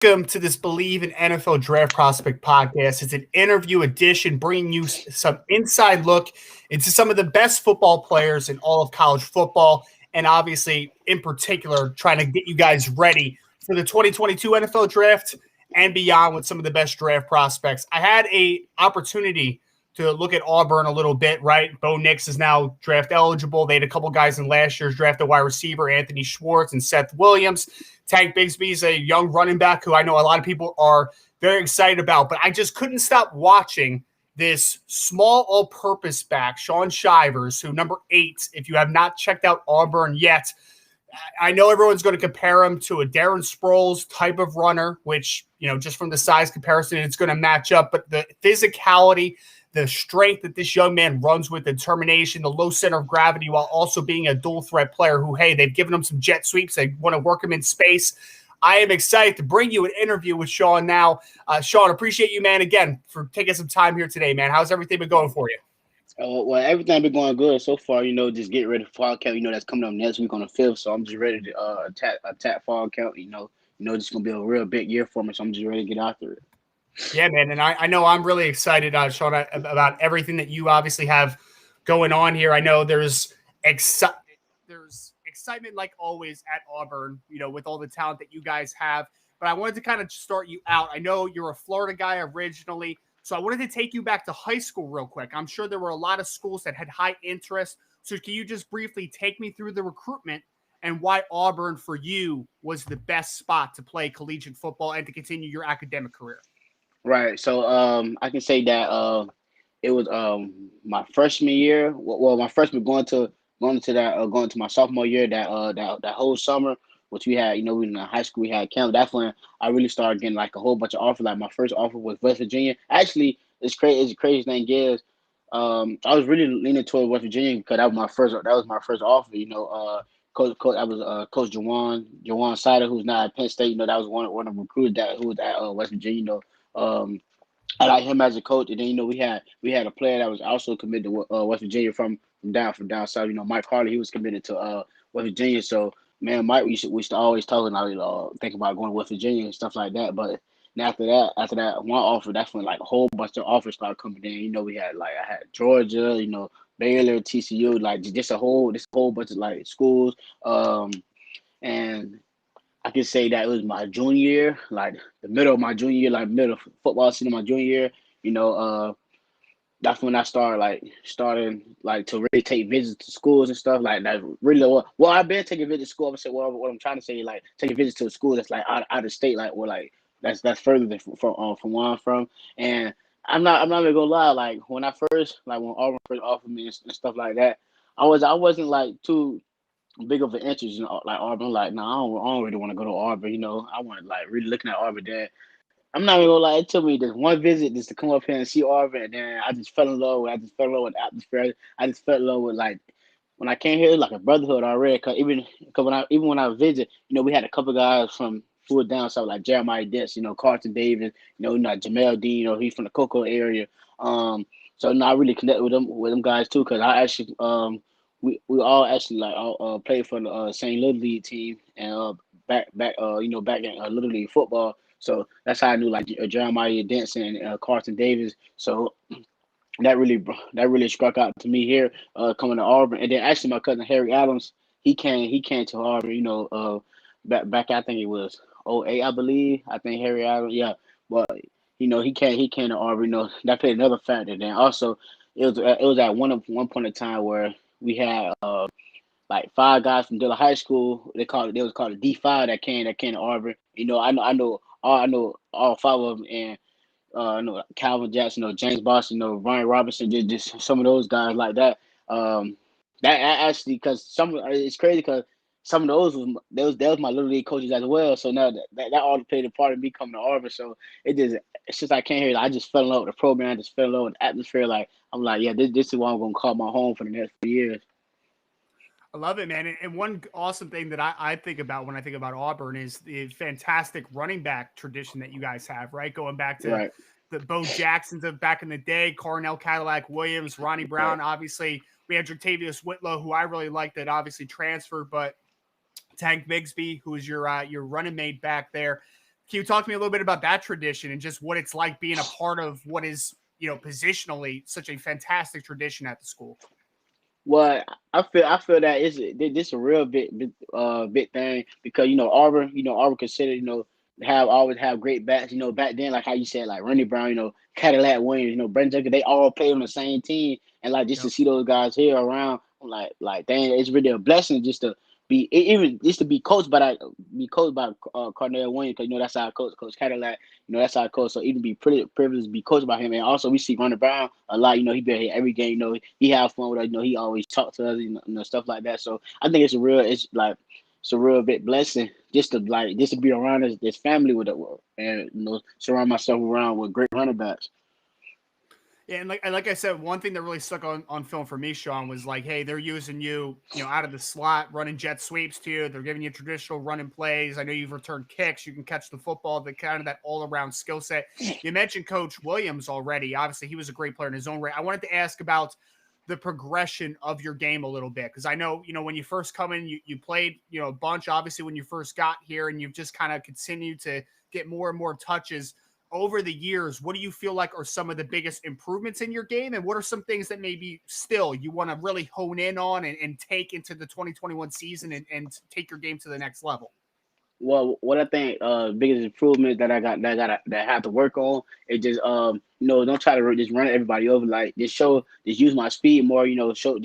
Welcome to this Believe in NFL Draft Prospect podcast. It's an interview edition bringing you some inside look into some of the best football players in all of college football, and obviously, in particular, trying to get you guys ready for the 2022 NFL Draft and beyond with some of the best draft prospects. I had a opportunity to look at Auburn a little bit, right? Bo Nix is now draft eligible. They had a couple guys in last year's draft, a wide receiver, Anthony Schwartz and Seth Williams. Tank Bigsby is a young running back who I know a lot of people are very excited about, but I just couldn't stop watching this small all-purpose back, Shaun Shivers, who number 8, if you have not checked out Auburn yet, I know everyone's going to compare him to a Darren Sproles type of runner, which, just from the size comparison, it's going to match up, but the physicality, the strength that this young man runs with, the determination, the low center of gravity, while also being a dual threat player who, hey, they've given him some jet sweeps. They want to work him in space. I am excited to bring you an interview with Shaun now. Shaun, appreciate you, man, again, for taking some time here today, man. How's everything been going for you? Well, everything been going good so far. Just get ready for fall camp. That's coming up next week on the 5th. So I'm just ready to attack fall camp. It's gonna be a real big year for me. So I'm just ready to get after it. Yeah, man, and I know I'm really excited, Shaun, about everything that you obviously have going on here. I know there's excitement like always at Auburn, with all the talent that you guys have. But I wanted to kind of start you out. I know you're a Florida guy originally, so I wanted to take you back to high school real quick. I'm sure there were a lot of schools that had high interest. So can you just briefly take me through the recruitment and why Auburn for you was the best spot to play collegiate football and to continue your academic career? Right. So I can say that it was my freshman year. Well, my freshman going to my sophomore year. That whole summer, which we had, we in high school we had camp. That's when I really started getting like a whole bunch of offers. Like my first offer was West Virginia. Actually, it's crazy. It's the craziest thing is, I was really leaning toward West Virginia because that was my first. That was my first offer. Coach, I was Coach Jawan Sider, who's now at Penn State. That was one of the recruiters who was at West Virginia. Um, I like him as a coach, and then we had a player that was also committed to West Virginia from down south. Mike Harley, he was committed to West Virginia. So man, Mike, we used to always talk about think about going to West Virginia and stuff like that. But then after that one offer, that's when like a whole bunch of offers started coming in. We had I had Georgia, Baylor, TCU, like just this whole bunch of like schools. And I can say that it was my junior year, like the middle of my junior year, like middle of football season of my junior year. You know, that's when I starting like to really take visits to schools and stuff like that. Really, well, I've been taking visits to school. I'm saying, well, what I'm trying to say, like taking visits to a school that's like out of state, like or like that's further than from where I'm from. And I'm not even gonna lie, like when Auburn first offered me and stuff like that, I wasn't like too big of an interest in like Auburn. Like, no, I don't really want to go to Auburn. I want to like really looking at Auburn. Then I'm not even gonna lie. It took me this one visit just to come up here and see Auburn, and then I just fell in love. I just fell in love with the atmosphere. I just fell in love with like when I came here, it was like a brotherhood already. Cause when I visit, we had a couple guys from who were down south like Jeremiah Dix, Carlton Davis, like Jamel Dean, he's from the Cocoa area. So I really connect with them guys too, cause I actually we all actually like all played for the St. Little League team and back in Little League football. So that's how I knew like Jeremiah Denson and Carlton Davis. So that really struck out to me here coming to Auburn. And then actually my cousin Harry Adams, he came to Auburn. Back I think it was '08, I believe. I think Harry Adams, yeah. But he came to Auburn. That played another factor. Then also it was at one point in time where we had like 5 guys from Dillon High School. They was called a D5 that came to Auburn. I know all 5 of them, and I know Calvin Jackson, James Boston, Ryan Robinson, just some of those guys like that. That actually, because it's crazy because some of those my little league coaches as well. So now that all played a part of me coming to Auburn. So it's just I came here. I just fell in love with the program. I just fell in love with the atmosphere. Like I'm like, yeah, this is what I'm gonna call my home for the next few years. I love it, man. And one awesome thing that I think about when I think about Auburn is the fantastic running back tradition that you guys have, right? Going back to Right. the Bo Jacksons of back in the day, Cornell Cadillac Williams, Ronnie Brown. Right. Obviously, we had Jertavius Whitlow, who I really liked that obviously transferred, but Tank Bigsby, who is your running mate back there. Can you talk to me a little bit about that tradition and just what it's like being a part of what is, positionally such a fantastic tradition at the school? Well, I feel that this a real big thing because Auburn considered have always have great backs. Back then, like how you said, like Randy Brown, Cadillac Williams, Brent Junker, they all played on the same team, and like just to Yep. see those guys here around, like dang, it's really a blessing just to even just to be coached by Cardinal Williams, because that's our coach Cadillac. That's our coach. So even be pretty privileged to be coached by him. And also we see Ronnie Brown a lot. He been here every game. He have fun with us. He always talk to us. Stuff like that. So I think it's a real big blessing just to be around this family with it, and surround myself around with great running backs. Yeah, and like I said, one thing that really stuck on film for me, Shaun, was like, hey, they're using you, out of the slot, running jet sweeps to you. They're giving you traditional running plays. I know you've returned kicks. You can catch the football, the kind of that all around skill set. You mentioned Coach Williams already. Obviously, he was a great player in his own right. I wanted to ask about the progression of your game a little bit, because I know, when you first come in, you played, a bunch, obviously, when you first got here, and you've just kind of continued to get more and more touches over the years. What do you feel like are some of the biggest improvements in your game? And what are some things that maybe still you want to really hone in on and take into the 2021 season and take your game to the next level? Well, what I think biggest improvement that I have to work on is just don't try to just run everybody over, like just use my speed more, show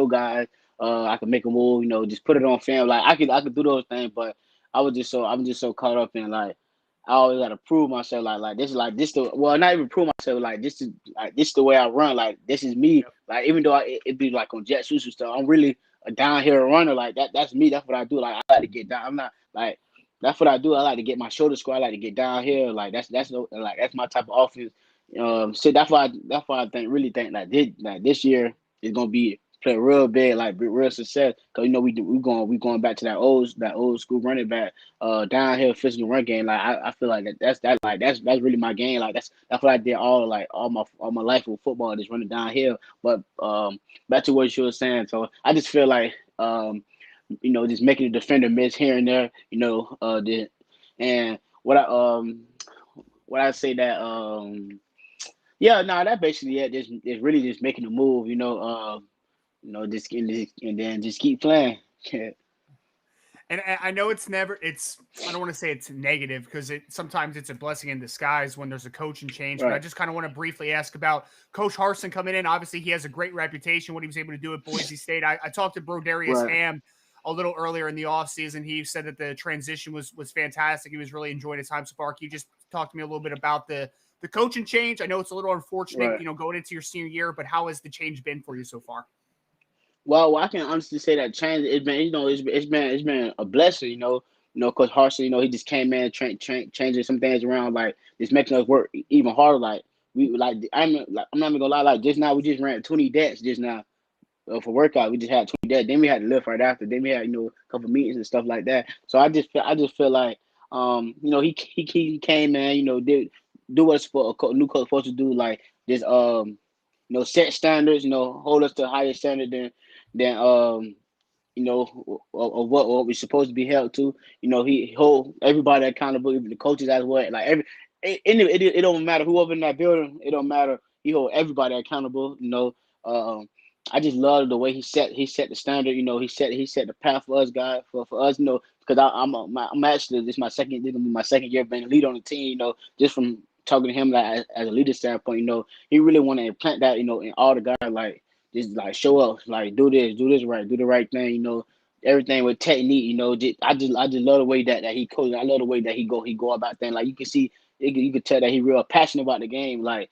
guys I can make a move, just put it on film, like I could do those things. But I'm just so caught up in, like, I always gotta prove myself, like this the well, not even prove myself, this is the way I run, like this is me, Yep. like even though it be like on jet suits and stuff, I'm really a downhill runner, like that's me, that's what I do, like I like to get down, I'm not like that's what I do. I like to get my shoulder square. I like to get down here. Like that's my type of offense. So that's why I really think this year is gonna be play real big, like real success. Cause we going back to that old school running back, downhill physical run game. Like I feel like that's really my game. Like that's what I did all my life with football, just running downhill. But back to what you were saying. So I just feel like just making the defender miss here and there, and what I say that yeah, no, that basically it. Just it's really just making a move, just and then just keep playing. And I know I don't want to say it's negative, because sometimes it's a blessing in disguise when there's a coaching change, but I Right, just kind of want to briefly ask about Coach Harsin coming in. Obviously, he has a great reputation, what he was able to do at Boise State. I talked to Bro Darius right. Ham a little earlier in the offseason. He said that the transition was fantastic. He was really enjoying his time so far. Can you just talk to me a little bit about the coaching change? I know it's a little unfortunate, Right. going into your senior year, but how has the change been for you so far? Well, I can honestly say that change. It's been, it's been a blessing. Coach Harson. He just came in, changing some things around, like just making us work even harder. Like I'm not even gonna lie. Like just now, we just ran 20 debts just now for workout. We just had 20 debts. Then we had to lift right after. Then we had a couple meetings and stuff like that. So I just feel like he came in, did do what's for new coach supposed to do, like just set standards, hold us to a higher standard than of what we're supposed to be held to. He hold everybody accountable, even the coaches as well. Like it don't matter who over in that building. It don't matter. He hold everybody accountable. Um, I just love the way he set the standard. He set the path for us guys for us. Because I'm actually this gonna be my second year being a lead on the team. Just from talking to him, like as a leader standpoint. He really want to implant that. In all the guys, like just like show up, like do this right, do the right thing. Everything with technique. I just love the way that he coaches. I love the way that he go about things. Like you can see, you can tell that he real passionate about the game. Like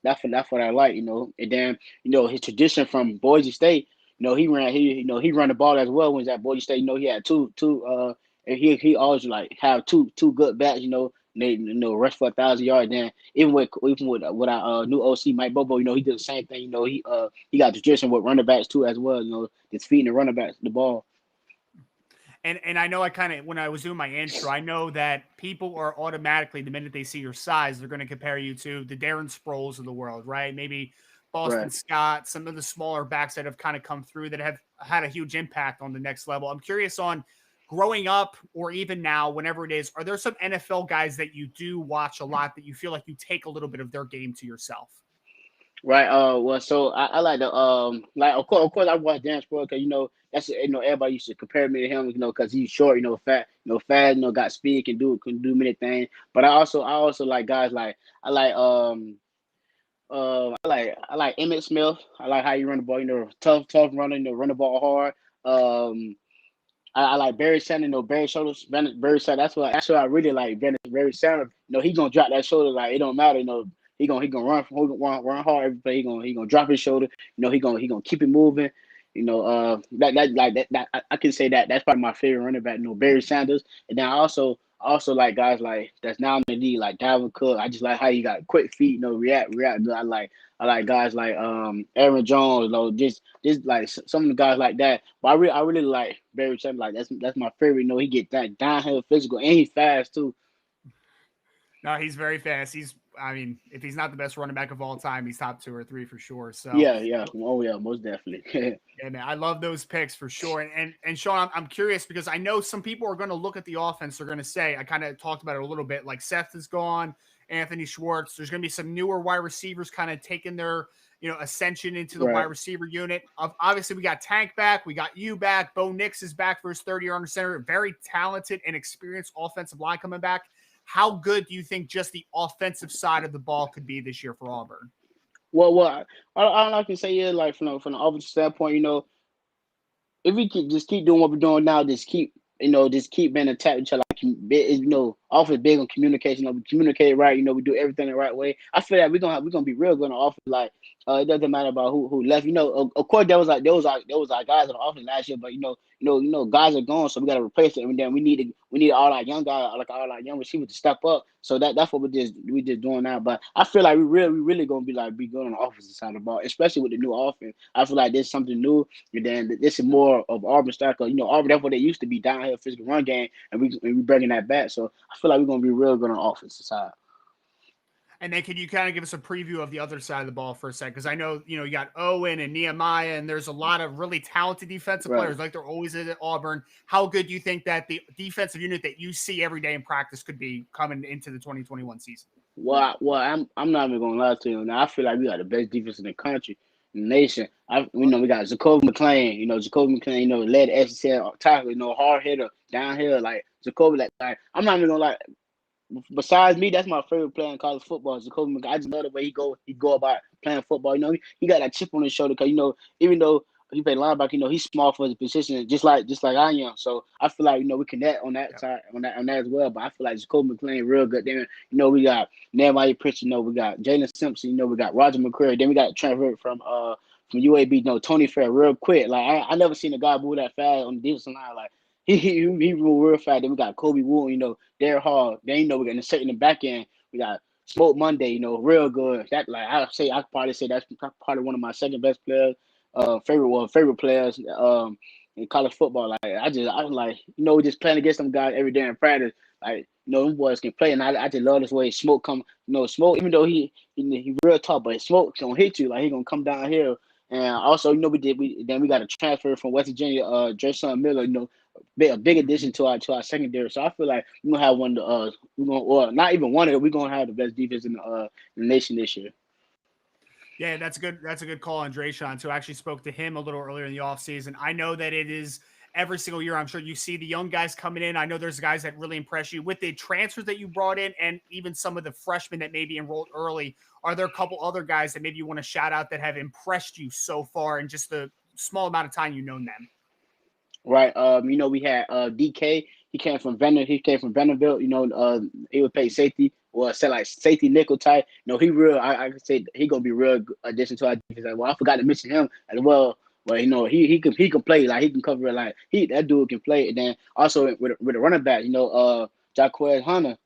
that's what I like. And then his tradition from Boise State. He ran the ball as well when he was at Boise State. He had two and he always like have two good backs. They rush for 1,000 yards. Then even with our new OC Mike Bobo, he did the same thing. He got tradition with running backs too as well. Just feeding the running backs the ball. And I know I kind of, when I was doing my intro, I know that people are automatically, the minute they see your size, they're going to compare you to the Darren Sproles of the world, right? Maybe Boston Right. Scott, some of the smaller backs that have kind of come through that have had a huge impact on the next level. I'm curious on growing up or even now, whenever it is, are there some NFL guys that you do watch a lot that you feel like you take a little bit of their game to yourself? Right. Well, so I like the like of course I watch Dan Sport because that's everybody used to compare me to him, because he's short, fat, fast, got speed, can do many things. But I also like guys like I like I like Emmett Smith. I like how you run the ball, tough runner, run the ball hard. Um, I like Barry Sanders, Barry shoulders, Barry Sanders. That's what I really like. Barry Sanders, he gonna drop that shoulder like it don't matter. He gonna run hard every play. He gonna drop his shoulder. He gonna keep it moving. I can say that's probably my favorite running back. Barry Sanders, and then I also like guys like that's now in the league like Dalvin Cook. I just like how he got quick feet. React. I like guys like Aaron Jones. Just like some of the guys like that. But I really like Barry Sanders. Like that's my favorite. He get that downhill physical and he's fast too. No, he's very fast. I mean, if he's not the best running back of all time, he's top 2 or 3 for sure. So, Yeah. Oh yeah, most definitely. yeah, man, I love those picks for sure. And Shaun, I'm curious because I know some people are going to look at the offense. They're going to say, I kind of talked about it a little bit. Like Seth is gone, Anthony Schwartz. There's going to be some newer wide receivers kind of taking their ascension into the wide Right. receiver unit. Obviously, we got Tank back, we got you back. Bo Nix is back for his third year under center. Very talented and experienced offensive line coming back. How good do you think just the offensive side of the ball could be this year for Auburn? Well, I can say is like from the offensive standpoint, if we just keep doing what we're doing now, just keep being attacked with each other. Offense big on communication. We communicate right. We do everything the right way. I feel like we're gonna be real good on offense. Like it doesn't matter about who left. Of course there was guys on the offense last year, but guys are gone, so we got to replace them. And then we need all our young guys, like all our young receivers to step up. So that's what we just doing now. But I feel like we really gonna be good on the offensive side of the ball, especially with the new offense. I feel like there's something new. And then this is more of Auburn style. Auburn, that's what they used to be, downhill physical run game, and we bringing that back. So I feel like we're gonna be real good on the offensive side. And then can you kind of give us a preview of the other side of the ball for a second? Because I know, you got Owen and Nehemiah, and there's a lot of really talented defensive Right. players like there always is at Auburn. How good do you think that the defensive unit that you see every day in practice could be coming into the 2021 season? I'm not even gonna lie to you. Now I feel like we got the best defense in the country, in the nation. We got Jacoby McClain. Jacoby McClain. Led SEC tackle. Hard hitter, downhill. Like Jacoby. Like I'm not even gonna lie. Besides me, that's my favorite player in college football. Jacoby McClain. I just love the way he go about playing football. He got that chip on his shoulder because even though he played linebacker, he's small for his position, just like I am. So I feel like we connect on that Yeah. side on that as well. But I feel like Jacoby McClain real good. Then we got Nehemiah Pritchard. We got Jalen Simpson. We got Roger McCreary. Then we got transfer from UAB. Tony Fair real quick. Like I never seen a guy move that fast on the defensive line. Like he moved real fast. Then we got Kobe Wood. Derek Hall. Then we're gonna set in the back end. We got Smoke Monday. Real good. That like I could probably say that's probably one of my second best players. Favorite players in college football. Like I was like just playing against them guys every day in practice. Like them boys can play, and I just love this way Smoke come. Smoke, even though he real tough, but Smoke gonna hit you like he gonna come down here. And also, we got a transfer from West Virginia, Jason Miller. A big addition Mhm. to our secondary. So I feel like we're gonna have one of the we're gonna or not even one of it. We're gonna have the best defense in the nation this year. Yeah, that's good. That's a good call on Drayshawn too. I actually spoke to him a little earlier in the offseason. I know that it is every single year. I'm sure you see the young guys coming in. I know there's guys that really impress you with the transfers that you brought in and even some of the freshmen that maybe enrolled early. Are there a couple other guys that maybe you want to shout out that have impressed you so far in just the small amount of time you've known them? Right. We had DK. He came from Vanderbilt. He would play safety or say like safety nickel type. He real. I could say he gonna be real addition to our defense. Well, I forgot to mention him as well. But he can play, like he can cover it, like that dude can play. And then also with a running back, Jaquez Hunter,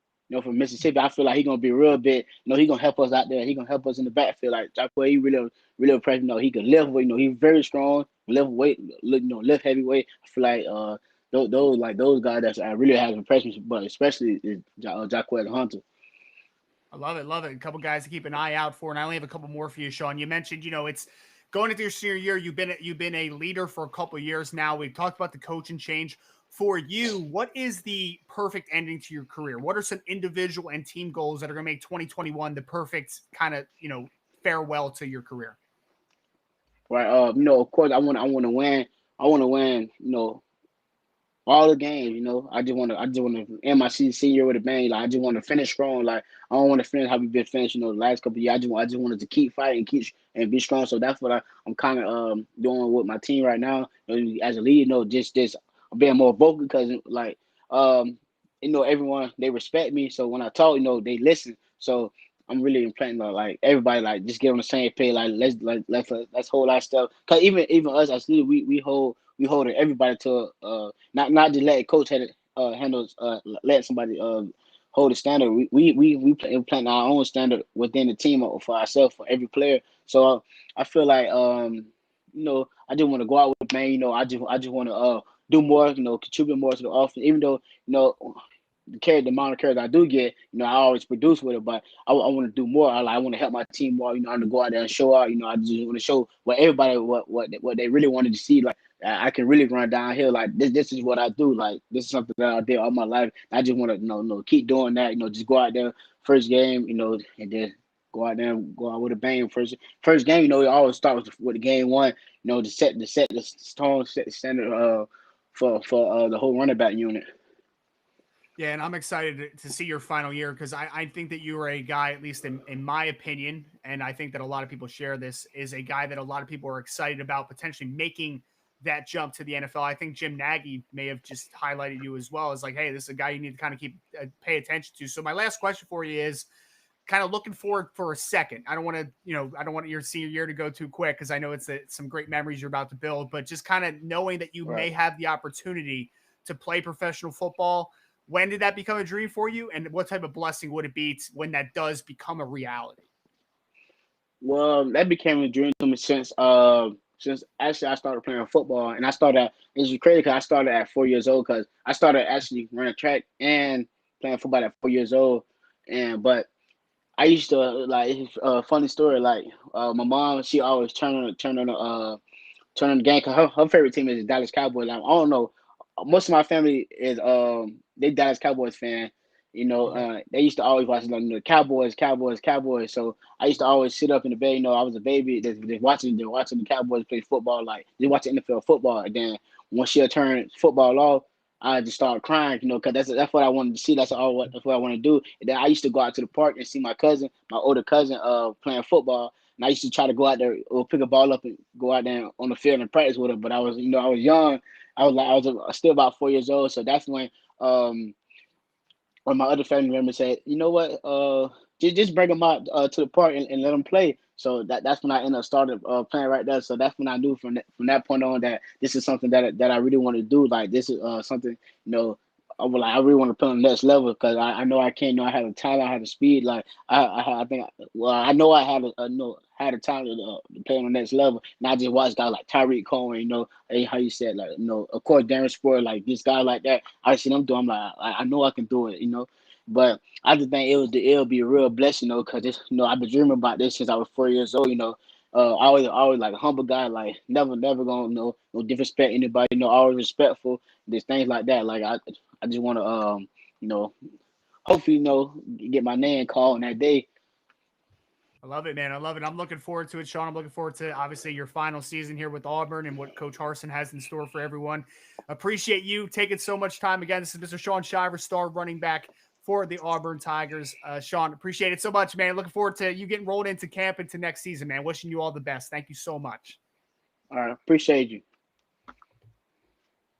from Mississippi. I feel like he gonna be real big. He gonna help us out there. He gonna help us in the backfield. Like Jaquez, he really impressive. He can lift weight. He's very strong. Lift weight, lift heavyweight. I feel like those guys that I really have impressed me, but especially is Jaquez Hunter. I love it. Love it. A couple guys to keep an eye out for. And I only have a couple more for you, Shaun. You mentioned, it's going into your senior year. You've been a leader for a couple of years now. We've talked about the coaching change. for you, what is the perfect ending to your career? What are some individual and team goals that are going to make 2021 the perfect kind of, farewell to your career? Right. Of course, I want to win. I want to win. All the games. I just want to end my senior with a bang. Like I just want to finish strong. Like I don't want to finish how we been finished. The last couple of years. I just wanted to keep fighting, and be strong. So that's what I'm kind of doing with my team right now. As a leader, just I'm being more vocal because um everyone they respect me. So when I talk, they listen. So I'm really implanting like everybody just get on the same page. Like let's hold our stuff. Cause even us as leaders, we hold everybody to not just let coach handle let somebody hold a standard. We plant our own standard within the team for ourselves for every player. So I feel like I just want to go out with a bang. I just want to do more. Contribute more to the offense. Even though the amount of carries I do get, I always produce with it, but I want to do more. I want to help my team more. I want to go out there and show out. I just want to show what they really wanted to see. Like I can really run downhill. Like this is what I do. Like this is something that I did all my life. I just want to keep doing that. Just go out there first game. And then go out there and go out with a bang. First game. You always start with the game one. To set the tone, set the standard. For the whole running back unit. Yeah, and I'm excited to see your final year because I think that you are a guy, at least in my opinion, and I think that a lot of people share this, is a guy that a lot of people are excited about potentially making that jump to the NFL. I think Jim Nagy may have just highlighted you as well as like, hey, this is a guy you need to kind of pay attention to. So my last question for you is kind of looking forward for a second. I don't want your senior year to go too quick because I know it's some great memories you're about to build, but just kind of knowing that you may Right. have the opportunity to play professional football. When did that become a dream for you? And what type of blessing would it be when that does become a reality? Well, that became a dream to me since actually I started playing football, and I started. It's crazy because I started at 4 years old because I started actually running track and playing football at 4 years old, and but I used to it's a funny story. Like my mom, she always turn on the game because her favorite team is the Dallas Cowboys. Like, I don't know. Most of my family is they Dallas Cowboys fan. Okay. They used to always watch Cowboys, Cowboys, Cowboys. So I used to always sit up in the bed. I was a baby just watching the Cowboys play football, like just watching NFL football. And then once she turned football off, I just started crying, because that's what I wanted to see. That's what I want to do. And then I used to go out to the park and see my older cousin, playing football. And I used to try to go out there or pick a ball up and go out there on the field and practice with her. But I was young. Still about 4 years old. So that's um, when my other family members said, you know what, just bring them out to the park and let them play. So that's when I ended up started playing right there. So that's when I knew from that point on that this is something that I really want to do. Like this is something I really want to put on the next level because I know I can. I have the talent, I have the speed. Like I think I know I have had a talent to play on the next level. And I just watch guys like Tyreek Cohen. How you said of course Darren Sport, like this guy like that. I see them do. I'm like I know I can do it. But I just think it'll be a real blessing, because I've been dreaming about this since I was 4 years old. Always like a humble guy, like never gonna no disrespect anybody. Always respectful. There's things like that. Like I just want to you know hopefully get my name called on that day. I love it, man. I love it. I'm looking forward to it, Shaun. I'm looking forward to obviously your final season here with Auburn and what Coach Harsin has in store for everyone. Appreciate you taking so much time. Again, this is Mr. Shaun Shivers, star running back for the Auburn Tigers. Shaun, appreciate it so much, man. Looking forward to you getting rolled into camp into next season, man. Wishing you all the best. Thank you so much. All right, appreciate you.